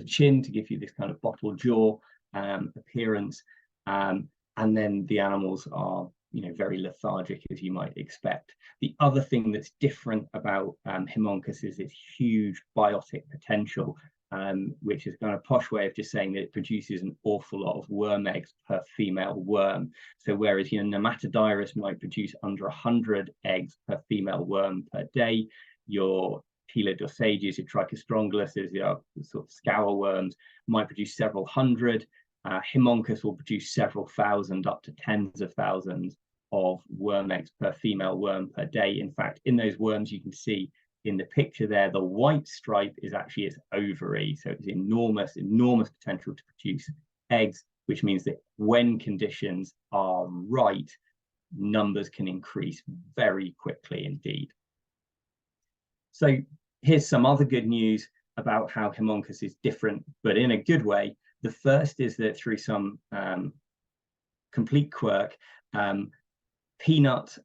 chin to give you this kind of bottle jaw appearance, and then the animals are, you know, very lethargic, as you might expect. The other thing that's different about Haemonchus is its huge biotic potential, which is kind of a posh way of just saying that it produces an awful lot of worm eggs per female worm. So whereas, you know, Nematodyrus might produce under 100 eggs per female worm per day, your Telodossages, your Trichostronguluses, your sort of scour worms might produce several hundred. Haemonchus will produce several thousand, up to tens of thousands of worm eggs per female worm per day. In fact, in those worms, you can see in the picture there, the white stripe is actually its ovary. So it's enormous potential to produce eggs, which means that when conditions are right, numbers can increase very quickly indeed. So here's some other good news about how Haemonchus is different, but in a good way. The first is that through some complete quirk, peanut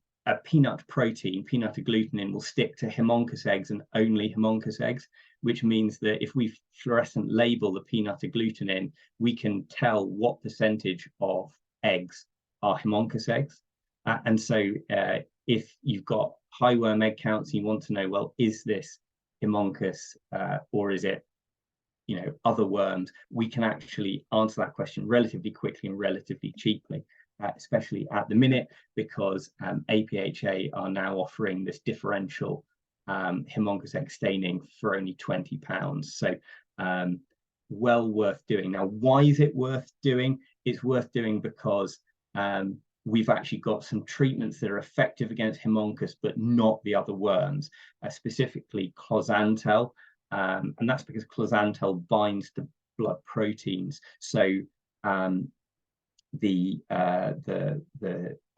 protein, peanut agglutinin, will stick to Haemonchus eggs and only Haemonchus eggs, which means that if we fluorescent label the peanut agglutinin, we can tell what percentage of eggs are Haemonchus eggs. And so if you've got high worm egg counts, you want to know, well, is this Haemonchus or is it, other worms? We can actually answer that question relatively quickly and relatively cheaply, especially at the minute, because APHA are now offering this differential Haemonchus egg staining for only £20. So well worth doing. Now, why is it worth doing? It's worth doing because we've actually got some treatments that are effective against Haemonchus, but not the other worms, specifically closantel. And that's because closantel binds to blood proteins. So the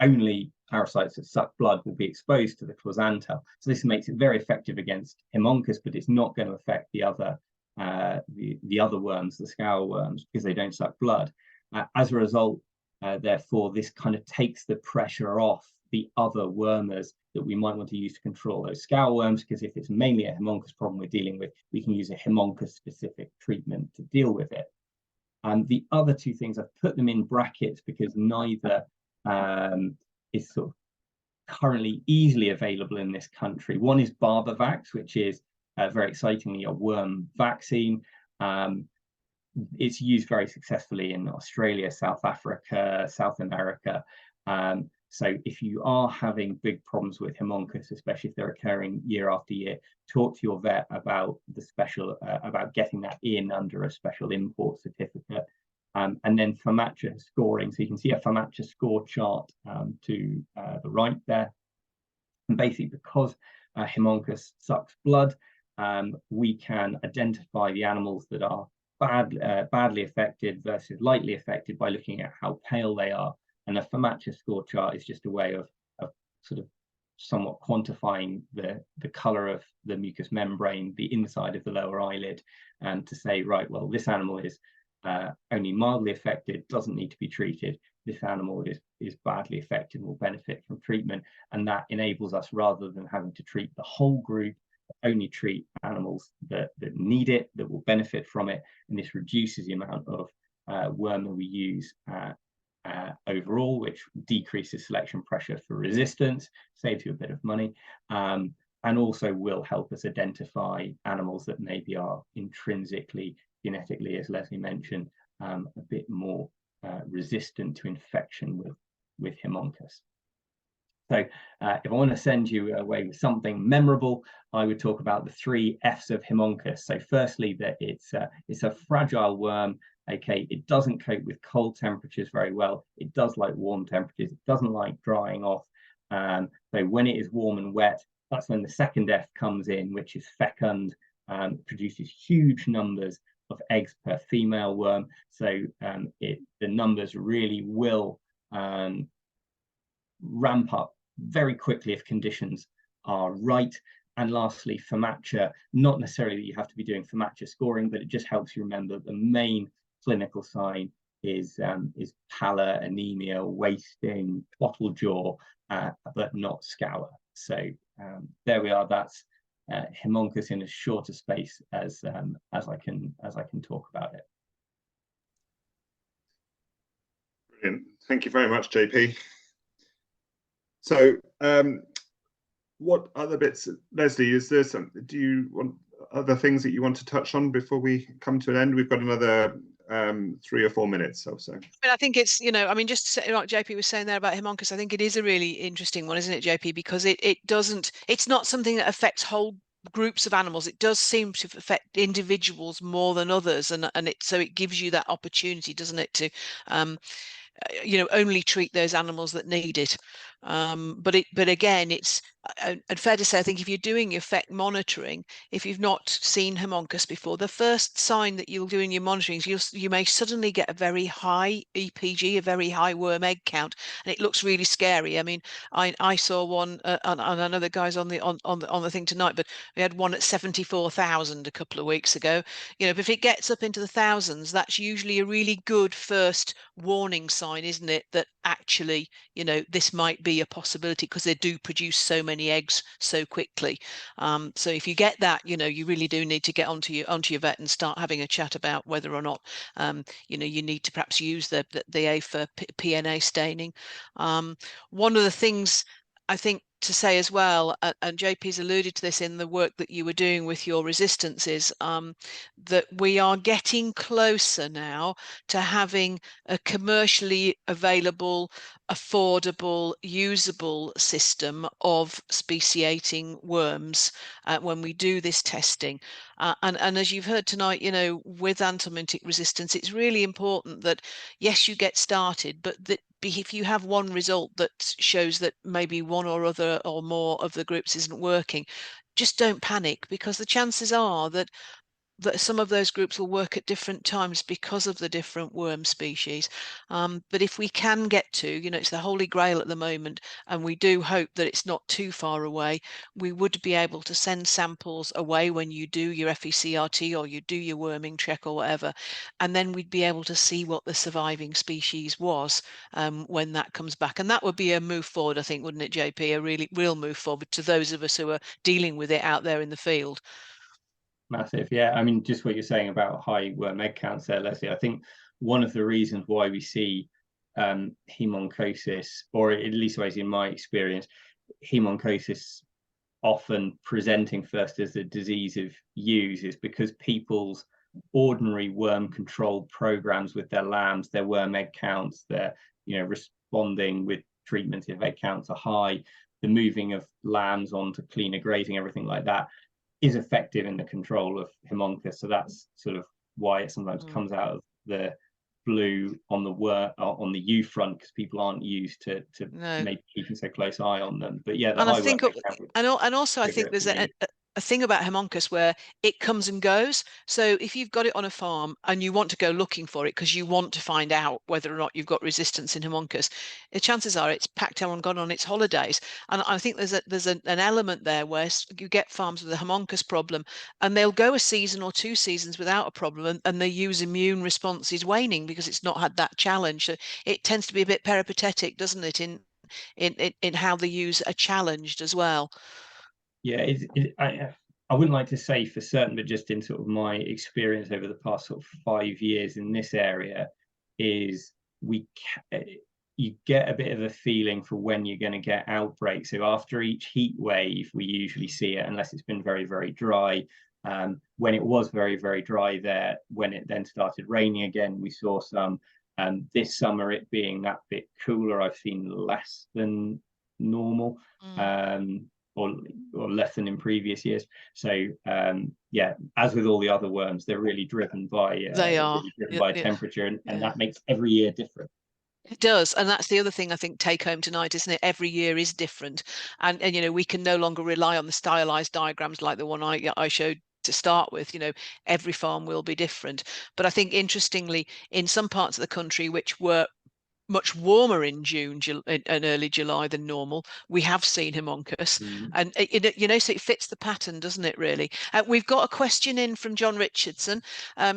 only parasites that suck blood will be exposed to the closantel. So this makes it very effective against Haemonchus, but it's not going to affect the other worms, the scour worms, because they don't suck blood. As a result, therefore, this kind of takes the pressure off the other wormers that we might want to use to control those scour worms, because if it's mainly a Haemonchus problem we're dealing with, we can use a Haemonchus specific treatment to deal with it. And the other two things, I've put them in brackets because neither is sort of currently easily available in this country. One is Barbavax, which is very excitingly a worm vaccine. It's used very successfully in Australia, South Africa, South America. So if you are having big problems with Haemonchus, especially if they're occurring year after year, talk to your vet about the special, about getting that in under a special import certificate. And then FAMACHA scoring. So you can see a FAMACHA score chart to the right there. And basically, because Haemonchus sucks blood, we can identify the animals that are badly affected versus lightly affected by looking at how pale they are. And a FAMACHA score chart is just a way of sort of somewhat quantifying the color of the mucous membrane, the inside of the lower eyelid, and to say, right, well, this animal is only mildly affected, doesn't need to be treated. This animal is badly affected and will benefit from treatment. And that enables us, rather than having to treat the whole group, only treat animals that need it, that will benefit from it. And this reduces the amount of worm that we use overall, which decreases selection pressure for resistance, saves you a bit of money, and also will help us identify animals that maybe are intrinsically, genetically, as Lesley mentioned, a bit more resistant to infection with Haemonchus. So if I want to send you away with something memorable, I would talk about the 3 F's of Haemonchus. So firstly, that it's a fragile worm. Okay, it doesn't cope with cold temperatures very well. It does like warm temperatures. It doesn't like drying off. So when it is warm and wet, that's when the second F comes in, which is fecund. Produces huge numbers of eggs per female worm. So the numbers really will ramp up very quickly if conditions are right. And lastly, FAMACHA, not necessarily that you have to be doing FAMACHA scoring, but it just helps you remember the main clinical sign is pallor, anemia, wasting, bottle jaw, but not scour. So there we are. That's Haemonchus in as short a space as I can talk about it. Brilliant. Thank you very much, JP. So what other bits, Lesley, is there some, do you want other things that you want to touch on before we come to an end? We've got another 3 or 4 minutes or so. I mean, I think it's, just to say what JP was saying there about Haemonchus, I think it is a really interesting one, isn't it, JP? Because it's not something that affects whole groups of animals. It does seem to affect individuals more than others, and so it gives you that opportunity, doesn't it, to only treat those animals that need it. But again, it's fair to say, I think if you're doing your effect monitoring, if you've not seen Haemonchus before, the first sign that you'll do in your monitoring is you may suddenly get a very high EPG, a very high worm egg count, and it looks really scary. I mean, I saw one, and I know the guys on the thing tonight, but we had one at 74,000 a couple of weeks ago. But if it gets up into the thousands, that's usually a really good first warning sign, isn't it, that actually, you know, this might be a possibility because they do produce so many eggs so quickly. So if you get that, you know, you really do need to get onto your vet and start having a chat about whether or not, you know, you need to perhaps use the A for PNA staining. One of the things I think to say as well, and JP's alluded to this in the work that you were doing with your resistances, that we are getting closer now to having a commercially available, affordable, usable system of speciating worms when we do this testing. And as you've heard tonight, you know, with anthelmintic resistance, it's really important that, yes, you get started, but that if you have one result that shows that maybe one or other or more of the groups isn't working, just don't panic, because the chances are that some of those groups will work at different times because of the different worm species. But if we can get to, you know, it's the holy grail at the moment, and we do hope that it's not too far away, we would be able to send samples away when you do your FECRT or you do your worming check or whatever, and then we'd be able to see what the surviving species was when that comes back. And that would be a move forward, I think, wouldn't it, JP? A really real move forward to those of us who are dealing with it out there in the field. Massive, yeah. I mean, just what you're saying about high worm egg counts there, Lesley. I think one of the reasons why we see hemonchosis, or at least ways in my experience, hemonchosis often presenting first as a disease of ewes, is because people's ordinary worm control programs with their lambs, their worm egg counts, they're, you know, responding with treatments if egg counts are high, the moving of lambs onto cleaner grazing, everything like that, is effective in the control of hemonchus. So that's sort of why it sometimes comes out of the blue on the ewe front, because people aren't used to maybe keeping so close eye on them. But yeah, and I think, and also I think there's a thing about hemonchus where it comes and goes. So if you've got it on a farm and you want to go looking for it because you want to find out whether or not you've got resistance in hemonchus, the chances are it's packed out and gone on its holidays. And I think there's an element there where you get farms with a hemonchus problem and they'll go a season or 2 seasons without a problem, and they use immune response is waning because it's not had that challenge. So it tends to be a bit peripatetic, doesn't it, in how the ewes are challenged as well. Yeah, I wouldn't like to say for certain, but just in sort of my experience over the past sort of 5 years in this area, is you get a bit of a feeling for when you're going to get outbreaks. So after each heat wave, we usually see it, unless it's been very, very dry. When it was very, very dry there, when it then started raining again, we saw some. This summer, it being that bit cooler, I've seen less than normal. Or less than in previous years. So yeah, as with all the other worms, they're really driven by temperature, and that makes every year different. It does, and that's the other thing I think take home tonight, isn't it? Every year is different, and you know, we can no longer rely on the stylized diagrams like the one I showed to start with. You know, every farm will be different. But I think interestingly, in some parts of the country which were much warmer in June and early July than normal, we have seen hemonchus, and you know, so it fits the pattern, doesn't it, really? We've got a question in from John Richardson.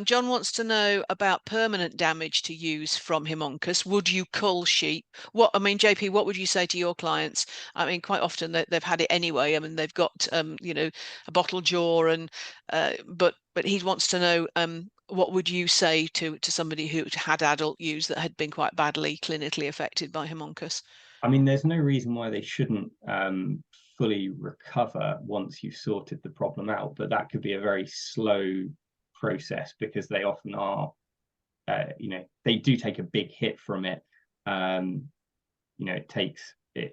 John wants to know about permanent damage to ewes from hemonchus. Would you cull sheep? I mean, JP, what would you say to your clients? I mean, quite often they've had it anyway. I mean, they've got you know, a bottle jaw, and but he wants to know what would you say to somebody who had adult ewes that had been quite badly clinically affected by hemonchus? I mean, there's no reason why they shouldn't fully recover once you've sorted the problem out, but that could be a very slow process because they often are, you know, they do take a big hit from it. You know,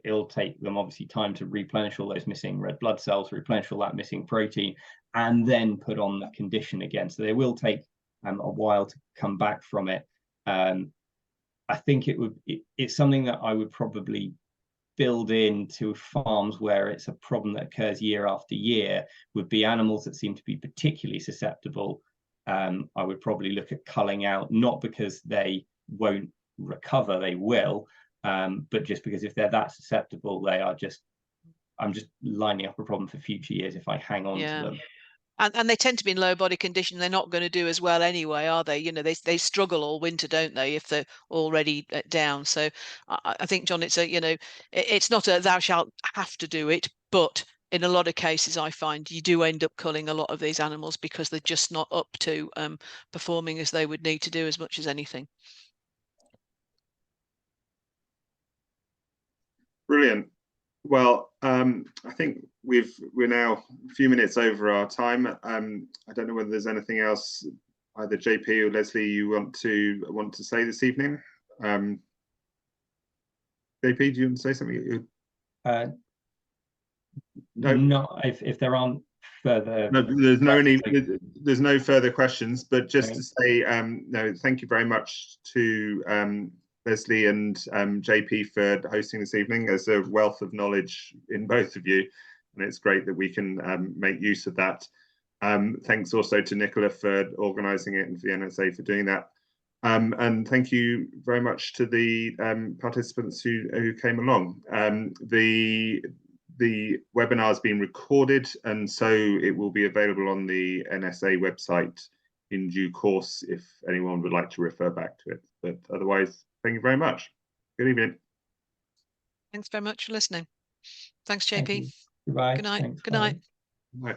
it'll take them obviously time to replenish all those missing red blood cells, replenish all that missing protein, and then put on the condition again. So they will take a while to come back from it. I think it's something that I would probably build into farms where it's a problem that occurs year after year. Would be animals that seem to be particularly susceptible. I would probably look at culling out, not because they won't recover, they will, but just because if they're that susceptible, I'm just lining up a problem for future years if I hang on to them. And they tend to be in low body condition. They're not going to do as well anyway, are they? You know, they struggle all winter, don't they, if they're already down. So I think, John, it's a, you know, it's not a thou shalt have to do it, but in a lot of cases, I find you do end up culling a lot of these animals because they're just not up to performing as they would need to do as much as anything. Brilliant. Well, I think we're now a few minutes over our time. I don't know whether there's anything else either JP or Lesley you want to say this evening. JP, do you want to say something? No, not if there aren't further. No, there's no further questions. But just to say, no, thank you very much to Lesley and JP for hosting this evening. There's a wealth of knowledge in both of you, and it's great that we can make use of that. Thanks also to Nicola for organising it and for the NSA for doing that. And thank you very much to the participants who came along. The webinar has been recorded, and so it will be available on the NSA website in due course if anyone would like to refer back to it. But otherwise, thank you very much. Good evening. Thanks very much for listening. Thanks, JP. Thank you. Goodbye. Good night. Thanks, Good night. Bye.